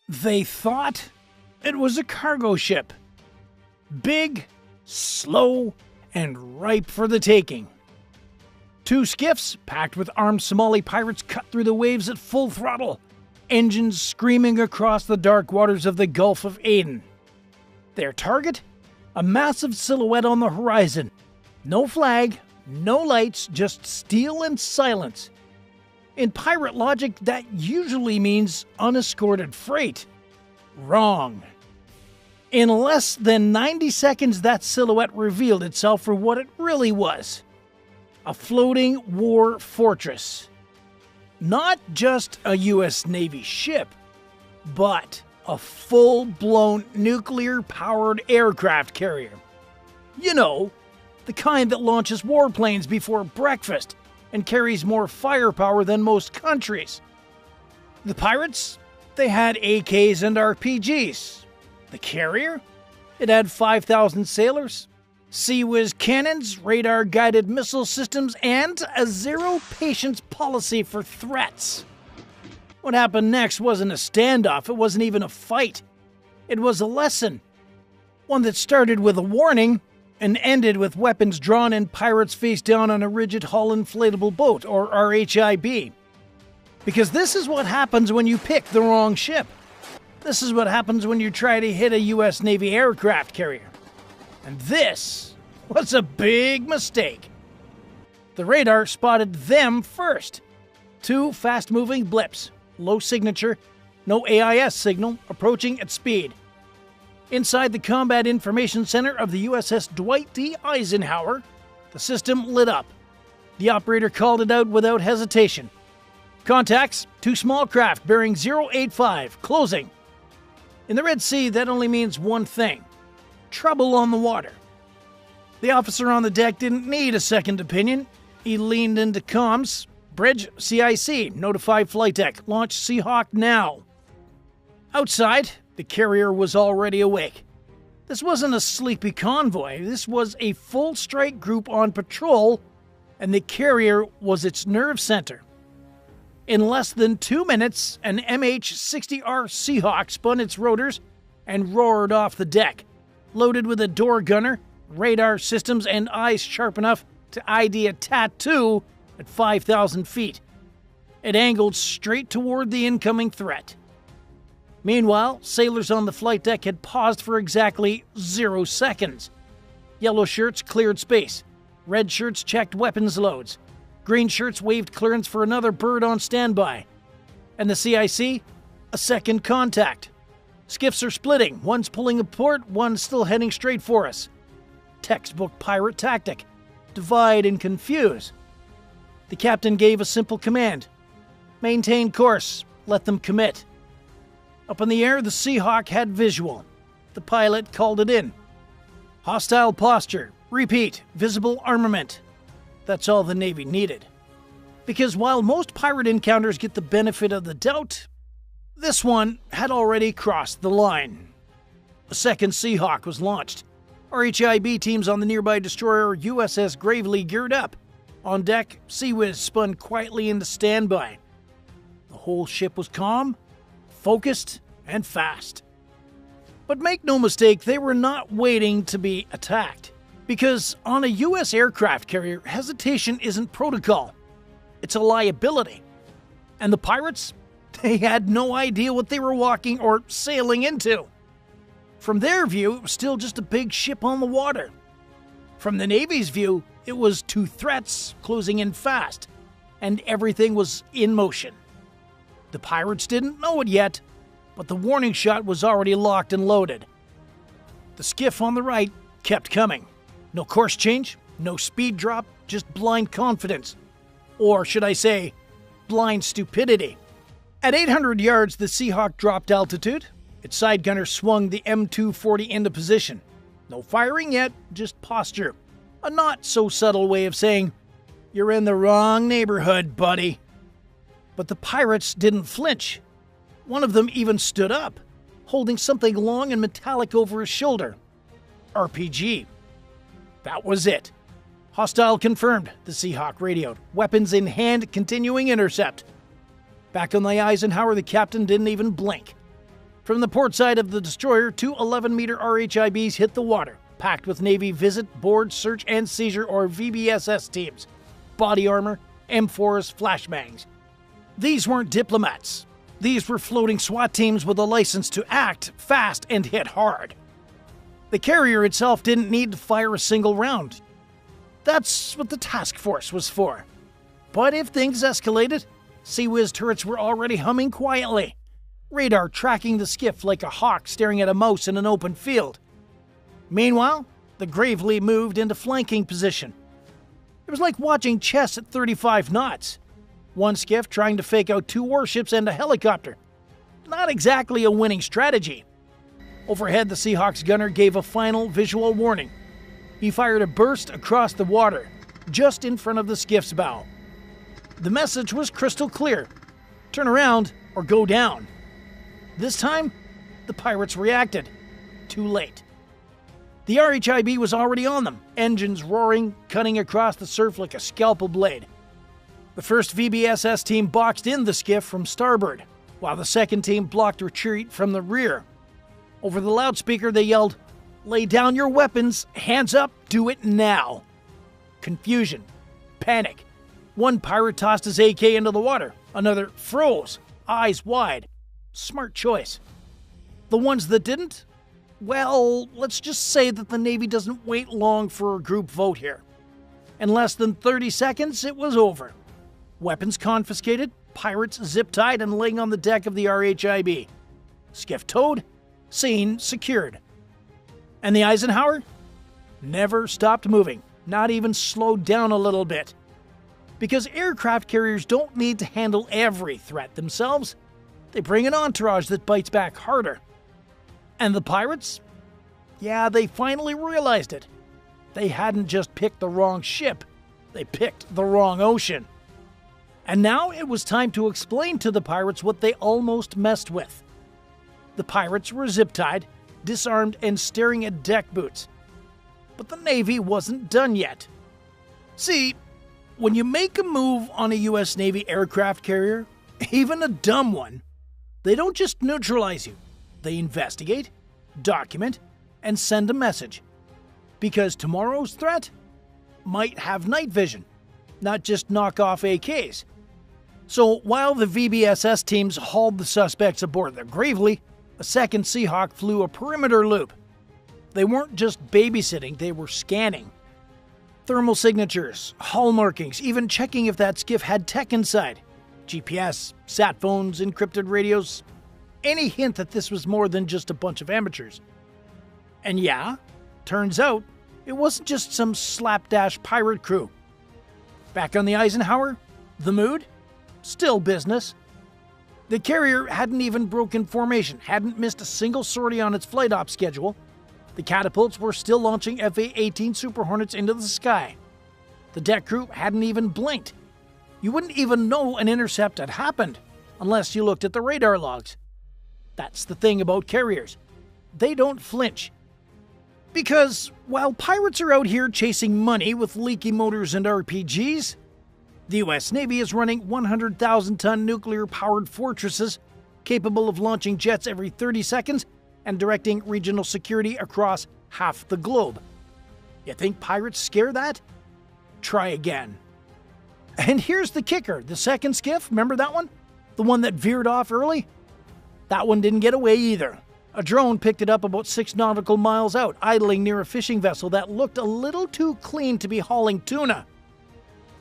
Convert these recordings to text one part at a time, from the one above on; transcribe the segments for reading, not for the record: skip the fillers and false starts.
They thought it was a cargo ship. Big, slow, and ripe for the taking. Two skiffs, packed with armed Somali pirates, cut through the waves at full throttle, engines screaming across the dark waters of the Gulf of Aden. Their target? A massive silhouette on the horizon. No flag, no lights, just steel and silence. In pirate logic, that usually means unescorted freight. Wrong. In less than 90 seconds, that silhouette revealed itself for what it really was. A floating war fortress. Not just a U.S. Navy ship, but a full-blown nuclear-powered aircraft carrier. You know, the kind that launches warplanes before breakfast and carries more firepower than most countries. The pirates? They had AKs and RPGs. The carrier? It had 5,000 sailors, Sea-Whiz cannons, radar-guided missile systems, and a zero-patience policy for threats. What happened next wasn't a standoff, it wasn't even a fight. It was a lesson. One that started with a warning and ended with weapons drawn and pirates face down on a rigid hull inflatable boat, or RHIB. Because this is what happens when you pick the wrong ship. This is what happens when you try to hit a U.S. Navy aircraft carrier. And this was a big mistake. The radar spotted them first. Two fast-moving blips, low signature, no AIS signal, approaching at speed. Inside the Combat Information Center of the USS Dwight D. Eisenhower, the system lit up. The operator called it out without hesitation. Contacts, two small craft bearing 085, closing. In the Red Sea, that only means one thing: trouble on the water. The officer on the deck didn't need a second opinion. He leaned into comms. Bridge, CIC, notify flight deck, launch Seahawk now. Outside, the carrier was already awake. This wasn't a sleepy convoy, this was a full strike group on patrol, and the carrier was its nerve center. In less than 2 minutes, an MH-60R Seahawk spun its rotors and roared off the deck, loaded with a door gunner, radar systems, and eyes sharp enough to ID a tattoo at 5,000 feet. It angled straight toward the incoming threat. Meanwhile, sailors on the flight deck had paused for exactly 0 seconds. Yellow shirts cleared space. Red shirts checked weapons loads. Green shirts waved clearance for another bird on standby. And the CIC? A second contact. Skiffs are splitting. One's pulling a port, one's still heading straight for us. Textbook pirate tactic. Divide and confuse. The captain gave a simple command. Maintain course. Let them commit. Up in the air, the Seahawk had visual. The pilot called it in. Hostile posture. Repeat. Visible armament. That's all the Navy needed. Because while most pirate encounters get the benefit of the doubt, this one had already crossed the line. A second Seahawk was launched. RHIB teams on the nearby destroyer USS Gravely geared up. On deck, Sea-Whiz spun quietly into standby. The whole ship was calm, focused, and fast. But make no mistake, they were not waiting to be attacked. Because on a U.S. aircraft carrier, hesitation isn't protocol. It's a liability. And the pirates? They had no idea what they were walking or sailing into. From their view, it was still just a big ship on the water. From the Navy's view, it was two threats closing in fast, and everything was in motion. The pirates didn't know it yet, but the warning shot was already locked and loaded. The skiff on the right kept coming. No course change, no speed drop, just blind confidence. Or should I say, blind stupidity. At 800 yards, the Seahawk dropped altitude. Its side gunner swung the M240 into position. No firing yet, just posture. A not-so-subtle way of saying, you're in the wrong neighborhood, buddy. But the pirates didn't flinch. One of them even stood up, holding something long and metallic over his shoulder. RPG. That was it. Hostile confirmed, the Seahawk radioed. Weapons in hand, continuing intercept. Back on the Eisenhower, the captain didn't even blink. From the port side of the destroyer, two 11-meter RHIBs hit the water, packed with Navy Visit, Board, Search and Seizure or VBSS teams, body armor, M4s, flashbangs. These weren't diplomats. These were floating SWAT teams with a license to act fast and hit hard. The carrier itself didn't need to fire a single round. That's what the task force was for. But if things escalated, Sea-Whiz turrets were already humming quietly, radar tracking the skiff like a hawk staring at a mouse in an open field. Meanwhile, the Gravely moved into flanking position. It was like watching chess at 35 knots. One skiff trying to fake out two warships and a helicopter. Not exactly a winning strategy. Overhead, the Seahawks gunner gave a final visual warning. He fired a burst across the water, just in front of the skiff's bow. The message was crystal clear. Turn around or go down. This time, the pirates reacted. Too late. The RHIB was already on them, engines roaring, cutting across the surf like a scalpel blade. The first VBSS team boxed in the skiff from starboard, while the second team blocked retreat from the rear. Over the loudspeaker, they yelled, "Lay down your weapons, hands up, do it now." Confusion, panic. One pirate tossed his AK into the water, another froze, eyes wide. Smart choice. The ones that didn't? Well, let's just say that the Navy doesn't wait long for a group vote here. In less than 30 seconds, it was over. Weapons confiscated, pirates zip-tied and laying on the deck of the RHIB. Skiff towed, scene secured. And the Eisenhower? Never stopped moving, not even slowed down a little bit. Because aircraft carriers don't need to handle every threat themselves. They bring an entourage that bites back harder. And the pirates? Yeah, they finally realized it. They hadn't just picked the wrong ship, they picked the wrong ocean. And now it was time to explain to the pirates what they almost messed with. The pirates were zip-tied, disarmed, and staring at deck boots. But the Navy wasn't done yet. See, when you make a move on a U.S. Navy aircraft carrier, even a dumb one, they don't just neutralize you. They investigate, document, and send a message. Because tomorrow's threat might have night vision, not just knock-off AKs. So while the VBSS teams hauled the suspects aboard the Gravely, a second Seahawk flew a perimeter loop. They weren't just babysitting, they were scanning. Thermal signatures, hull markings, even checking if that skiff had tech inside. GPS, sat phones, encrypted radios. Any hint that this was more than just a bunch of amateurs. And yeah, turns out, it wasn't just some slapdash pirate crew. Back on the Eisenhower, the mood? Still business. The carrier hadn't even broken formation, hadn't missed a single sortie on its flight ops schedule. The catapults were still launching FA-18 Super Hornets into the sky. The deck crew hadn't even blinked. You wouldn't even know an intercept had happened unless you looked at the radar logs. That's the thing about carriers. They don't flinch. Because while pirates are out here chasing money with leaky motors and RPGs, the US Navy is running 100,000-ton nuclear-powered fortresses capable of launching jets every 30 seconds and directing regional security across half the globe. You think pirates scare that? Try again. And here's the kicker. The second skiff, remember that one? The one that veered off early? That one didn't get away either. A drone picked it up about 6 nautical miles out, idling near a fishing vessel that looked a little too clean to be hauling tuna.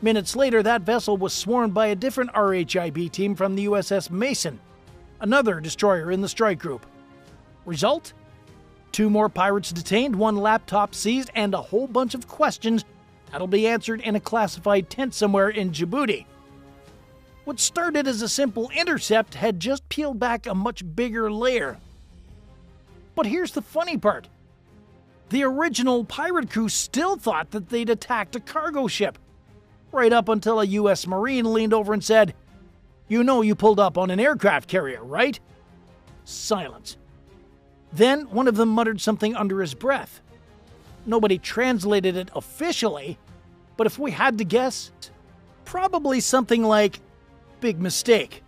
Minutes later, that vessel was swarmed by a different RHIB team from the USS Mason, another destroyer in the strike group. Result? 2 more pirates detained, 1 laptop seized, and a whole bunch of questions that'll be answered in a classified tent somewhere in Djibouti. What started as a simple intercept had just peeled back a much bigger layer. But here's the funny part. The original pirate crew still thought that they'd attacked a cargo ship, right up until a US Marine leaned over and said, "You know you pulled up on an aircraft carrier, right?" Silence. Then one of them muttered something under his breath. Nobody translated it officially, but if we had to guess, probably something like, "Big mistake."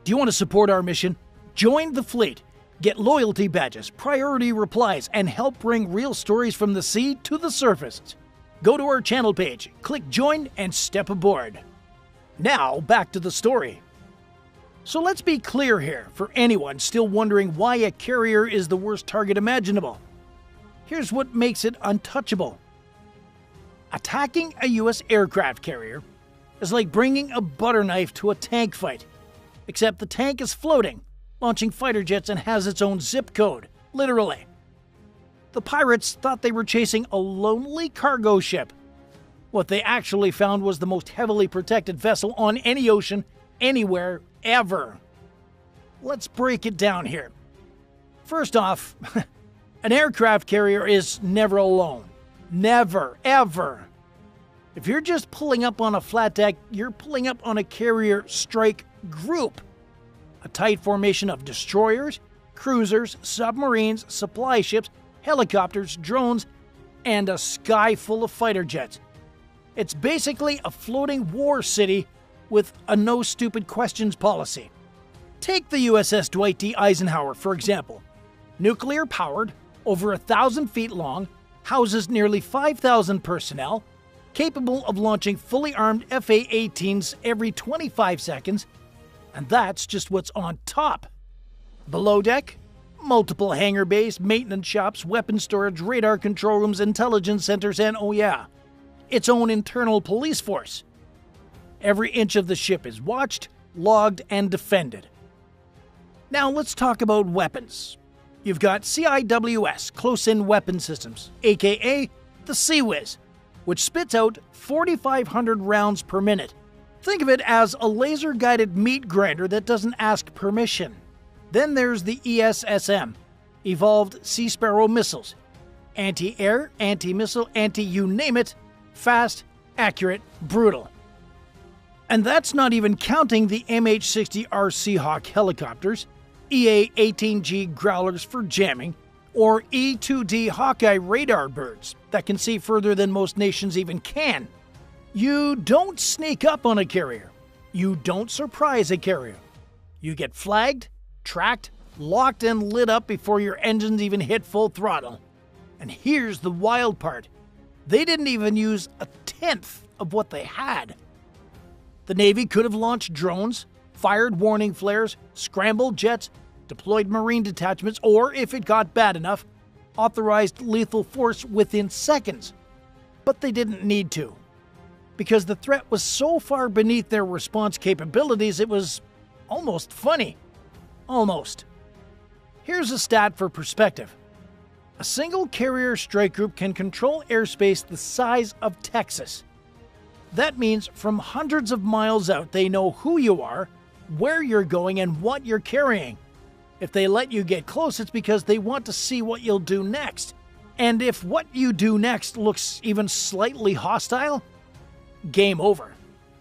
Do you want to support our mission? Join the fleet, get loyalty badges, priority replies, and help bring real stories from the sea to the surface. Go to our channel page, click join, and step aboard. Now, back to the story. So let's be clear here for anyone still wondering why a carrier is the worst target imaginable. Here's what makes it untouchable. Attacking a US aircraft carrier is like bringing a butter knife to a tank fight, except the tank is floating, launching fighter jets, and has its own zip code, literally. The pirates thought they were chasing a lonely cargo ship. What they actually found was the most heavily protected vessel on any ocean, anywhere, ever. Let's break it down here. First off, an aircraft carrier is never alone. Never, ever. If you're just pulling up on a flat deck, you're pulling up on a carrier strike group. A tight formation of destroyers, cruisers, submarines, supply ships, helicopters, drones, and a sky full of fighter jets. It's basically a floating war city with a no stupid questions policy. Take the USS Dwight D. Eisenhower, for example. Nuclear powered, over 1,000 feet long, houses nearly 5,000 personnel, capable of launching fully armed FA-18s every 25 seconds, and that's just what's on top. Below deck, multiple hangar bays, maintenance shops, weapons storage, radar control rooms, intelligence centers, and oh yeah, its own internal police force. Every inch of the ship is watched, logged, and defended. Now let's talk about weapons. You've got CIWS, Close-In Weapon Systems, aka the CIWS, which spits out 4,500 rounds per minute. Think of it as a laser-guided meat grinder that doesn't ask permission. Then there's the ESSM, Evolved Sea Sparrow Missiles. Anti-air, anti-missile, anti-you name it, fast, accurate, brutal. And that's not even counting the MH-60R Seahawk helicopters, EA-18G Growlers for jamming, or E-2D Hawkeye radar birds that can see further than most nations even can. You don't sneak up on a carrier. You don't surprise a carrier. You get flagged, tracked, locked, and lit up before your engines even hit full throttle. And here's the wild part. They didn't even use a tenth of what they had. The Navy could have launched drones, fired warning flares, scrambled jets, deployed Marine detachments, or, if it got bad enough, authorized lethal force within seconds. But they didn't need to, because the threat was so far beneath their response capabilities it was almost funny. Almost. Here's a stat for perspective. A single carrier strike group can control airspace the size of Texas. That means from hundreds of miles out they know who you are, where you're going, and what you're carrying. If they let you get close, it's because they want to see what you'll do next. And if what you do next looks even slightly hostile, game over.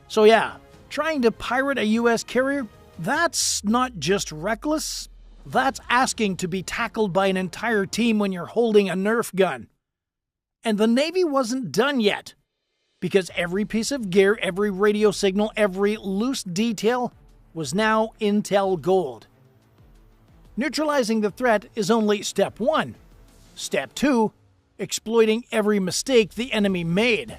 So yeah, trying to pirate a US carrier, that's not just reckless, that's asking to be tackled by an entire team when you're holding a Nerf gun. And the Navy wasn't done yet, because every piece of gear, every radio signal, every loose detail was now Intel gold. Neutralizing the threat is only step one. Step two, exploiting every mistake the enemy made.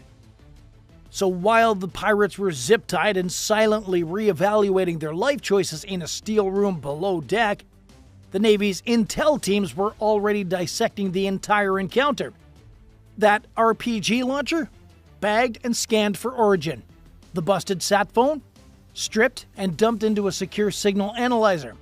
So while the pirates were zip-tied and silently reevaluating their life choices in a steel room below deck, the Navy's intel teams were already dissecting the entire encounter. That RPG launcher? Bagged and scanned for origin. The busted sat phone? Stripped and dumped into a secure signal analyzer.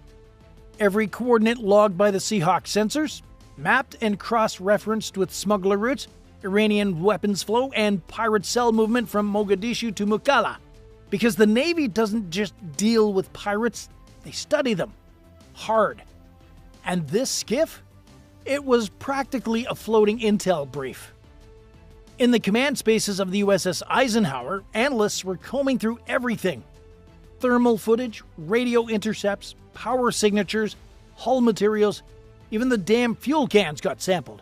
Every coordinate logged by the Seahawk sensors, mapped and cross-referenced with smuggler routes, Iranian weapons flow, and pirate cell movement from Mogadishu to Mukalla. Because the Navy doesn't just deal with pirates, they study them. Hard. And this skiff? It was practically a floating intel brief. In the command spaces of the USS Eisenhower, analysts were combing through everything. Thermal footage, radio intercepts, power signatures, hull materials, even the damn fuel cans got sampled.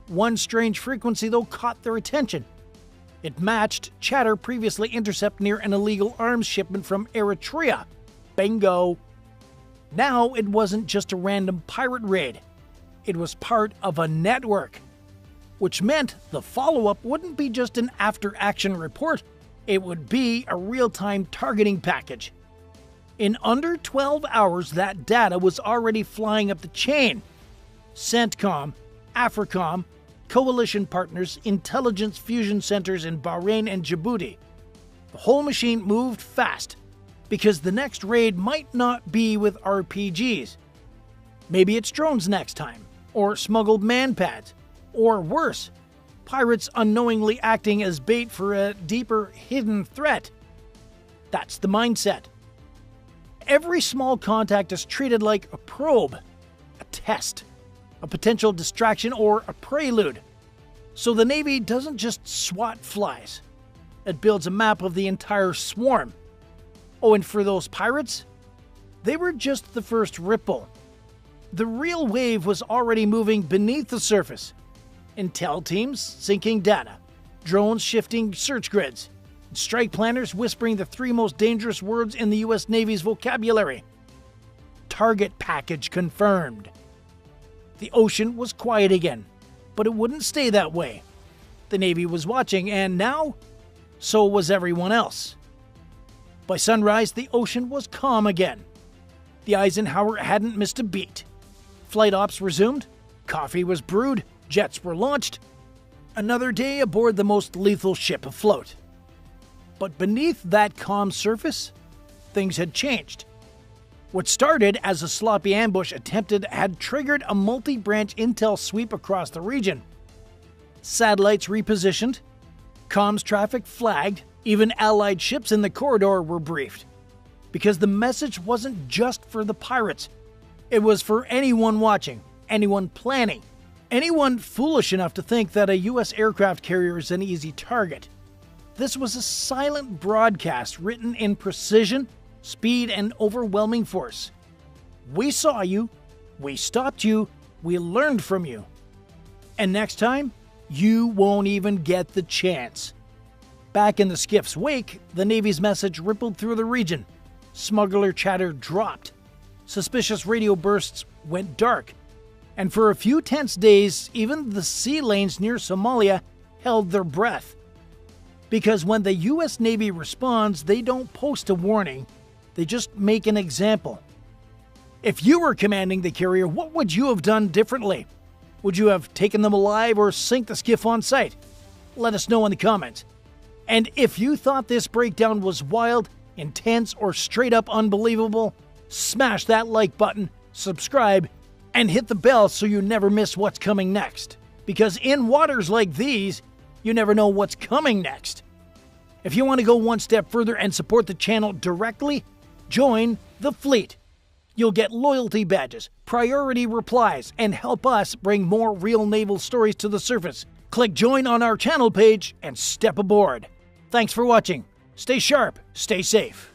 One strange frequency, though, caught their attention. It matched chatter previously intercepted near an illegal arms shipment from Eritrea. Bingo! Now it wasn't just a random pirate raid. It was part of a network, which meant the follow-up wouldn't be just an after-action report, it would be a real-time targeting package. In under 12 hours, that data was already flying up the chain. CENTCOM, AFRICOM, coalition partners, intelligence fusion centers in Bahrain and Djibouti. The whole machine moved fast, because the next raid might not be with RPGs. Maybe it's drones next time, or smuggled manpads, or worse, pirates unknowingly acting as bait for a deeper, hidden threat. That's the mindset. Every small contact is treated like a probe, a test, a potential distraction, or a prelude. So the Navy doesn't just swat flies. It builds a map of the entire swarm. Oh, and for those pirates, they were just the first ripple. The real wave was already moving beneath the surface. Intel teams syncing data, drones shifting search grids, and strike planners whispering the three most dangerous words in the US Navy's vocabulary. Target package confirmed. The ocean was quiet again, but it wouldn't stay that way. The Navy was watching, and now, so was everyone else. By sunrise, the ocean was calm again. The Eisenhower hadn't missed a beat. Flight ops resumed, coffee was brewed, jets were launched. Another day aboard the most lethal ship afloat. But beneath that calm surface, things had changed. What started as a sloppy ambush attempted had triggered a multi-branch intel sweep across the region. Satellites repositioned, comms traffic flagged, even Allied ships in the corridor were briefed. Because the message wasn't just for the pirates. It was for anyone watching, anyone planning, anyone foolish enough to think that a U.S. aircraft carrier is an easy target. This was a silent broadcast written in precision, speed, and overwhelming force. We saw you, we stopped you, we learned from you. And next time, you won't even get the chance. Back in the skiff's wake, the Navy's message rippled through the region. Smuggler chatter dropped. Suspicious radio bursts went dark. And for a few tense days, even the sea lanes near Somalia held their breath. Because when the U.S. Navy responds, they don't post a warning, they just make an example. If you were commanding the carrier, what would you have done differently? Would you have taken them alive or sink the skiff on sight? Let us know in the comments. And if you thought this breakdown was wild, intense, or straight up unbelievable, smash that like button, subscribe, and hit the bell so you never miss what's coming next. Because in waters like these, you never know what's coming next. If you want to go one step further and support the channel directly, join the fleet. You'll get loyalty badges, priority replies, and help us bring more real naval stories to the surface. Click join on our channel page and step aboard. Thanks for watching. Stay sharp, stay safe.